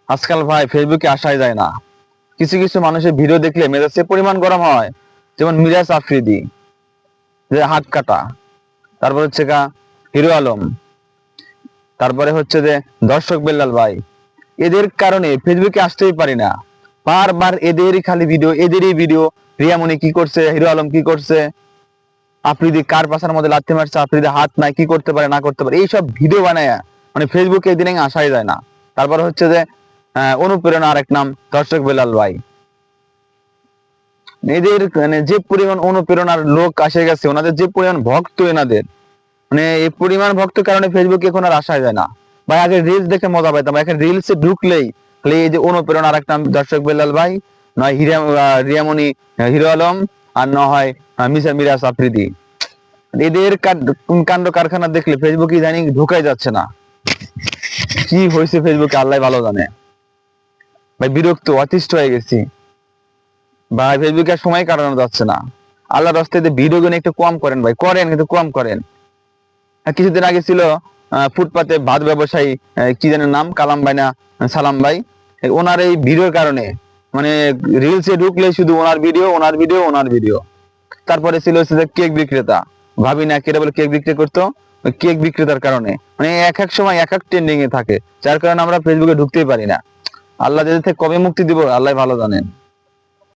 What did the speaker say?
আজকাল ভাই ফেসবুকে আসাই যায় না। কিছু কিছু মানুষের ভিডিও দেখলে মেজাজ সে পরিমাণ গরম হয়, যেমন মিরাজ আফ্রিদি, যে হাত কাটা, তারপর হচ্ছে হিরো আলম, তারপরে হচ্ছে যে দর্শক বেল্লাল ভাই। এদের কারণে ফেসবুকে আসতেই পারি না। বারবার এদেরই খালি ভিডিও, এদেরই ভিডিও। রিয়ামণি কি করছে, হিরো আলম কি করছে, আফ্রিদি কার পাশার মধ্যে লাথি মারছে, আফ্রিদি হাত নাই, কি করতে পারে না করতে পারে, এইসব ভিডিও বানায় মানে ফেসবুকে এদিন আসাই যায় না। তারপর হচ্ছে যে অনুপ্রেরণা আরেক নাম দর্শক বেলাল ভাই। এদের মানে যে পরিমাণ অনুপ্রেরণার লোক আসে গেছে, ওনাদের যে পরিমাণ ভক্ত, এনাদের মানে এই পরিমাণ ভক্ত কারণে ফেসবুকে এখন আর আসা যায় না ভাই। আগে রিলস দেখে মজা পাইতাম, এখন রিলসে ঢুকলেই খালি এই যে অনুপ্রেরণা আরেক নাম দর্শক বেলাল ভাই, নয় রিয়ামণি, হিরো আলম, আর না হয় মিরাজ আফ্রিদি। এদের কাণ্ড কারখানা দেখলে ফেসবুকে জানি ঢুকাই যাচ্ছে না। কি হয়েছে ফেসবুকে আল্লাহ ভালো জানে ভাই। বিরক্ত অতিষ্ঠ হয়ে গেছি ভাই, ফেসবুকে আর সময় কাটানো যাচ্ছে না। আল্লাহর রাস্তায় ভিডিও গুলো একটু কম করেন ভাই, করেন কিন্তু কম করেন। কিছুদিন আগে ছিল ফুটপাতে ভাত ব্যবসায়ী, কি যেন নাম, কালাম ভাই না সালাম ভাই, ওনার এই ভিডিওর কারণে মানে রিলসে ঢুকলে শুধু ওনার ভিডিও, ওনার ভিডিও, ওনার ভিডিও। তারপরে ছিল হচ্ছে যে কেক বিক্রেতা, ভাবি না কেটে বলে কেক বিক্রি করতো, ওই কেক বিক্রেতার কারণে মানে এক এক সময় এক এক ট্রেন্ডিং এ থাকে, যার কারণে আমরা ফেসবুকে ঢুকতেই পারি না। আল্লাহ যদি থেকে কবে মুক্তি দিব আল্লাহ ভালো জানেন।